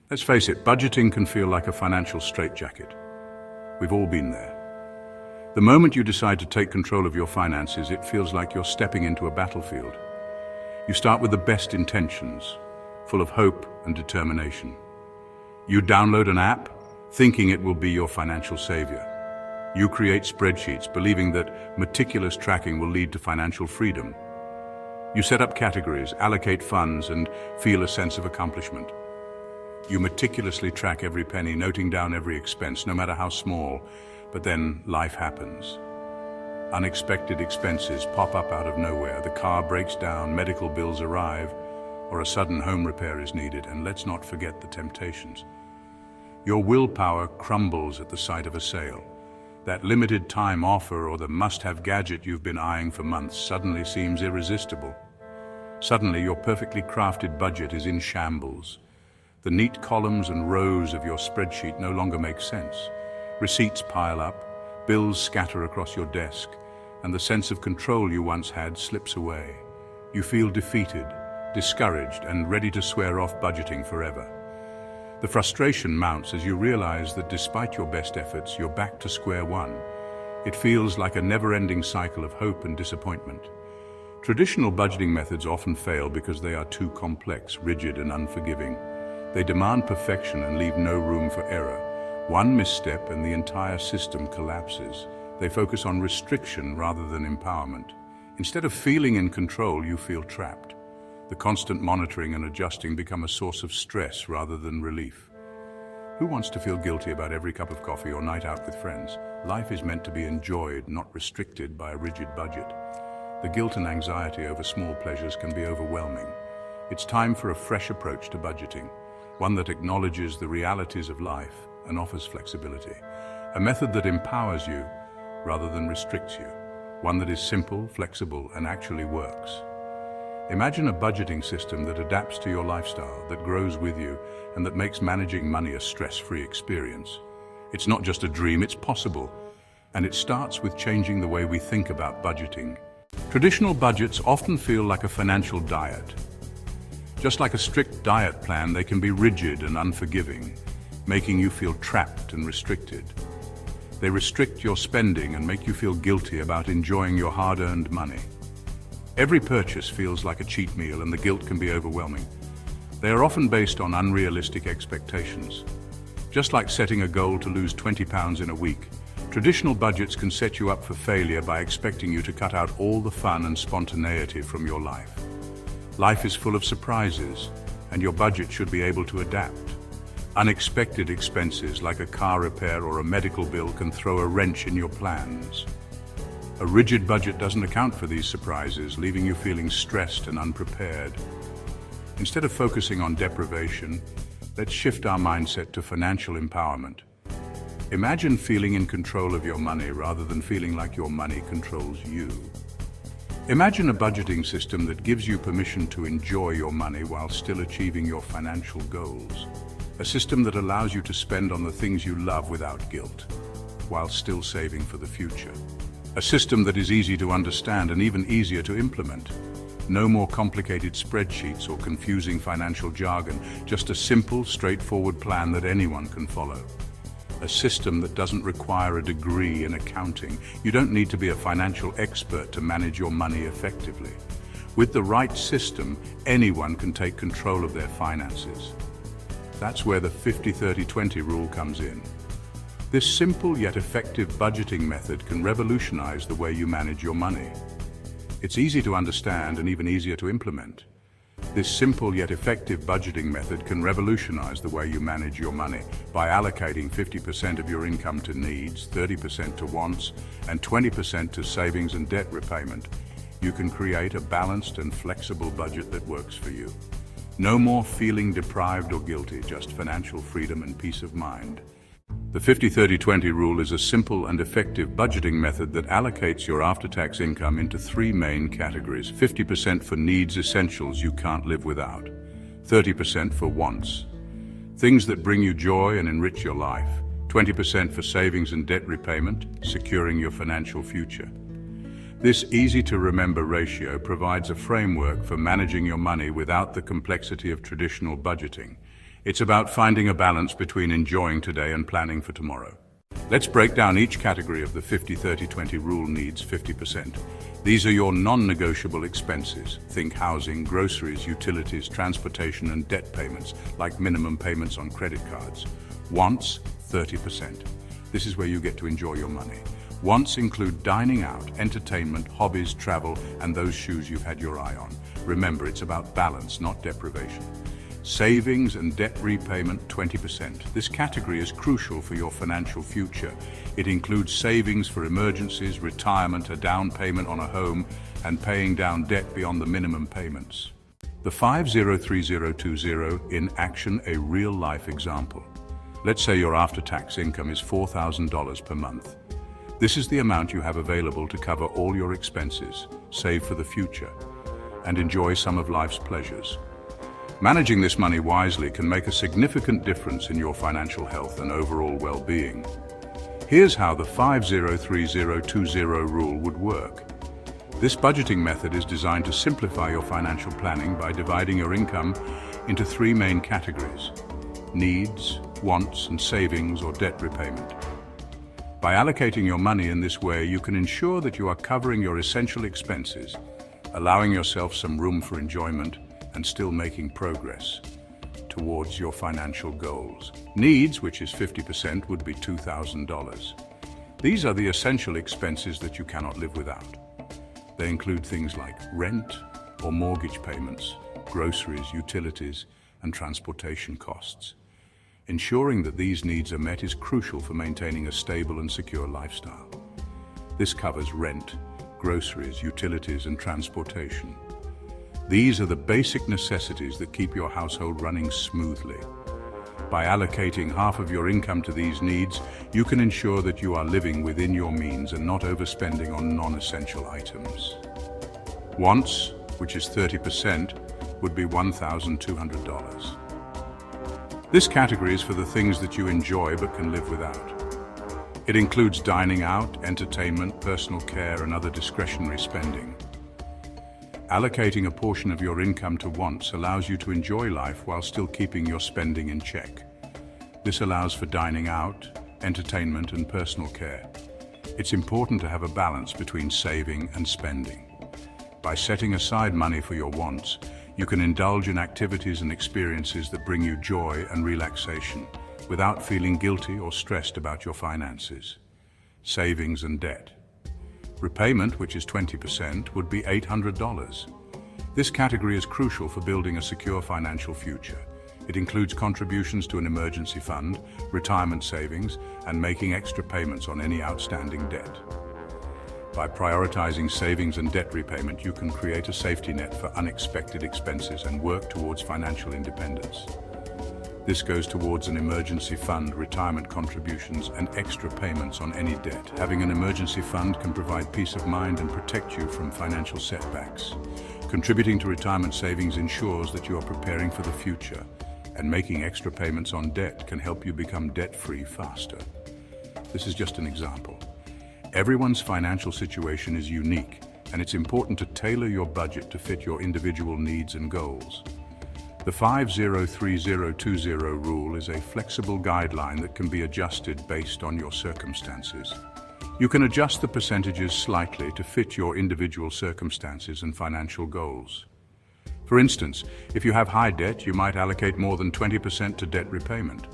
Let's face it, budgeting can feel like a financial straitjacket. We've all been there. The moment you decide to take control of your finances, it feels like you're stepping into a battlefield. You start with the best intentions, full of hope and determination. You download an app, thinking it will be your financial savior. You create spreadsheets, believing that meticulous tracking will lead to financial freedom. You set up categories, allocate funds, and feel a sense of accomplishment. You meticulously track every penny, noting down every expense, no matter how small, but then life happens. Unexpected expenses pop up out of nowhere. The car breaks down, medical bills arrive, or a sudden home repair is needed, and let's not forget the temptations. Your willpower crumbles at the sight of a sale. That limited time offer or the must-have gadget you've been eyeing for months suddenly seems irresistible. Suddenly, your perfectly crafted budget is in shambles. The neat columns and rows of your spreadsheet no longer make sense. Receipts pile up, bills scatter across your desk, and the sense of control you once had slips away. You feel defeated, discouraged, and ready to swear off budgeting forever. The frustration mounts as you realize that despite your best efforts, you're back to square one. It feels like a never-ending cycle of hope and disappointment. Traditional budgeting methods often fail because they are too complex, rigid, and unforgiving. They demand perfection and leave no room for error. One misstep and the entire system collapses. They focus on restriction rather than empowerment. Instead of feeling in control, you feel trapped. The constant monitoring and adjusting become a source of stress rather than relief. Who wants to feel guilty about every cup of coffee or night out with friends? Life is meant to be enjoyed, not restricted by a rigid budget. The guilt and anxiety over small pleasures can be overwhelming. It's time for a fresh approach to budgeting, one that acknowledges the realities of life and offers flexibility. A method that empowers you rather than restricts you. One that is simple, flexible, and actually works. Imagine a budgeting system that adapts to your lifestyle, that grows with you, and that makes managing money a stress-free experience. It's not just a dream, it's possible. And it starts with changing the way we think about budgeting. Traditional budgets often feel like a financial diet. Just like a strict diet plan, they can be rigid and unforgiving, making you feel trapped and restricted. They restrict your spending and make you feel guilty about enjoying your hard-earned money. Every purchase feels like a cheat meal, and the guilt can be overwhelming. They are often based on unrealistic expectations. Just like setting a goal to lose 20 pounds in a week, traditional budgets can set you up for failure by expecting you to cut out all the fun and spontaneity from your life. Life is full of surprises, and your budget should be able to adapt. Unexpected expenses like a car repair or a medical bill can throw a wrench in your plans. A rigid budget doesn't account for these surprises, leaving you feeling stressed and unprepared. Instead of focusing on deprivation, let's shift our mindset to financial empowerment. Imagine feeling in control of your money rather than feeling like your money controls you. Imagine a budgeting system that gives you permission to enjoy your money while still achieving your financial goals. A system that allows you to spend on the things you love without guilt, while still saving for the future. A system that is easy to understand and even easier to implement. No more complicated spreadsheets or confusing financial jargon, just a simple, straightforward plan that anyone can follow. A system that doesn't require a degree in accounting. You don't need to be a financial expert to manage your money effectively. With the right system, anyone can take control of their finances. That's where the 50-30-20 rule comes in. This simple yet effective budgeting method can revolutionize the way you manage your money. It's easy to understand and even easier to implement. This simple yet effective budgeting method can revolutionize the way you manage your money by allocating 50% of your income to needs, 30% to wants, and 20% to savings and debt repayment. You can create a balanced and flexible budget that works for you. No more feeling deprived or guilty, just financial freedom and peace of mind. The 50-30-20 rule is a simple and effective budgeting method that allocates your after-tax income into three main categories. 50% for needs, essentials you can't live without. 30% for wants, things that bring you joy and enrich your life. 20% for savings and debt repayment, securing your financial future. This easy-to-remember ratio provides a framework for managing your money without the complexity of traditional budgeting. It's about finding a balance between enjoying today and planning for tomorrow. Let's break down each category of the 50-30-20 rule. Needs 50%. These are your non-negotiable expenses. Think housing, groceries, utilities, transportation, and debt payments, like minimum payments on credit cards. Wants 30%. This is where you get to enjoy your money. Wants include dining out, entertainment, hobbies, travel, and those shoes you've had your eye on. Remember, it's about balance, not deprivation. Savings and debt repayment 20%. This category is crucial for your financial future. It includes savings for emergencies, retirement, a down payment on a home, and paying down debt beyond the minimum payments. The 50-30-20 in action, a real-life example. Let's say your after-tax income is $4,000 per month. This is the amount you have available to cover all your expenses, save for the future, and enjoy some of life's pleasures. Managing this money wisely can make a significant difference in your financial health and overall well-being. Here's how the 50-30-20 rule would work. This budgeting method is designed to simplify your financial planning by dividing your income into three main categories: needs, wants, and savings or debt repayment. By allocating your money in this way, you can ensure that you are covering your essential expenses, allowing yourself some room for enjoyment, and still making progress towards your financial goals. Needs, which is 50%, would be $2,000. These are the essential expenses that you cannot live without. They include things like rent or mortgage payments, groceries, utilities, and transportation costs. Ensuring that these needs are met is crucial for maintaining a stable and secure lifestyle. This covers rent, groceries, utilities, and transportation. These are the basic necessities that keep your household running smoothly. By allocating half of your income to these needs, you can ensure that you are living within your means and not overspending on non-essential items. Wants, which is 30%, would be $1,200. This category is for the things that you enjoy but can live without. It includes dining out, entertainment, personal care, and other discretionary spending. Allocating a portion of your income to wants allows you to enjoy life while still keeping your spending in check. This allows for dining out, entertainment, and personal care. It's important to have a balance between saving and spending. By setting aside money for your wants, you can indulge in activities and experiences that bring you joy and relaxation without feeling guilty or stressed about your finances. Savings and debt. Repayment, which is 20%, would be $800. This category is crucial for building a secure financial future. It includes contributions to an emergency fund, retirement savings, and making extra payments on any outstanding debt. By prioritizing savings and debt repayment, you can create a safety net for unexpected expenses and work towards financial independence. This goes towards an emergency fund, retirement contributions, and extra payments on any debt. Having an emergency fund can provide peace of mind and protect you from financial setbacks. Contributing to retirement savings ensures that you are preparing for the future, and making extra payments on debt can help you become debt-free faster. This is just an example. Everyone's financial situation is unique, and it's important to tailor your budget to fit your individual needs and goals. The 50-30-20 rule is a flexible guideline that can be adjusted based on your circumstances. You can adjust the percentages slightly to fit your individual circumstances and financial goals. For instance, if you have high debt, you might allocate more than 20% to debt repayment.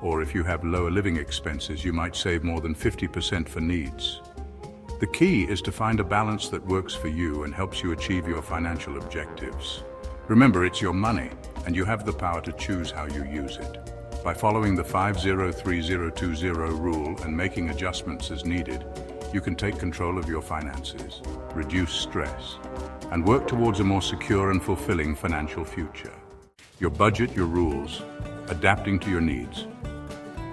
Or if you have lower living expenses, you might save more than 50% for needs. The key is to find a balance that works for you and helps you achieve your financial objectives. Remember, it's your money, and you have the power to choose how you use it. By following the 50-30-20 rule and making adjustments as needed, you can take control of your finances, reduce stress, and work towards a more secure and fulfilling financial future. Your budget, your rules, adapting to your needs.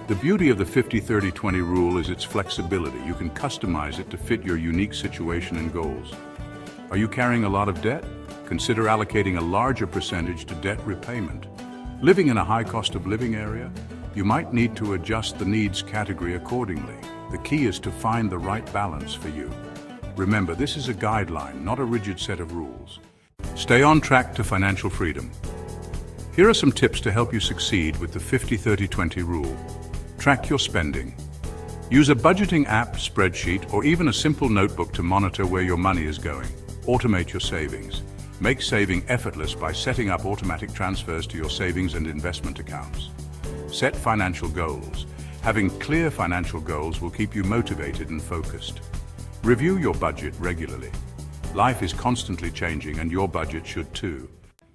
The beauty of the 50-30-20 rule is its flexibility. You can customize it to fit your unique situation and goals. Are you carrying a lot of debt? Consider allocating a larger percentage to debt repayment. Living in a high cost of living area, you might need to adjust the needs category accordingly. The key is to find the right balance for you. Remember, this is a guideline, not a rigid set of rules. Stay on track to financial freedom. Here are some tips to help you succeed with the 50-30-20 rule. Track your spending. Use a budgeting app, spreadsheet, or even a simple notebook to monitor where your money is going. Automate your savings. Make saving effortless by setting up automatic transfers to your savings and investment accounts. Set financial goals. Having clear financial goals will keep you motivated and focused. Review your budget regularly. Life is constantly changing and your budget should too.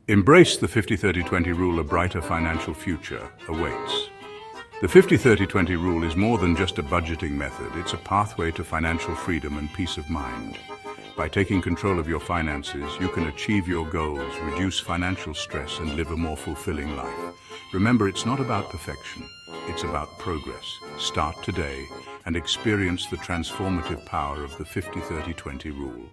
Embrace the 50-30-20 rule. A brighter financial future awaits. The 50-30-20 rule is more than just a budgeting method. It's a pathway to financial freedom and peace of mind. By taking control of your finances, you can achieve your goals, reduce financial stress, and live a more fulfilling life. Remember, it's not about perfection. It's about progress. Start today and experience the transformative power of the 50-30-20 rule.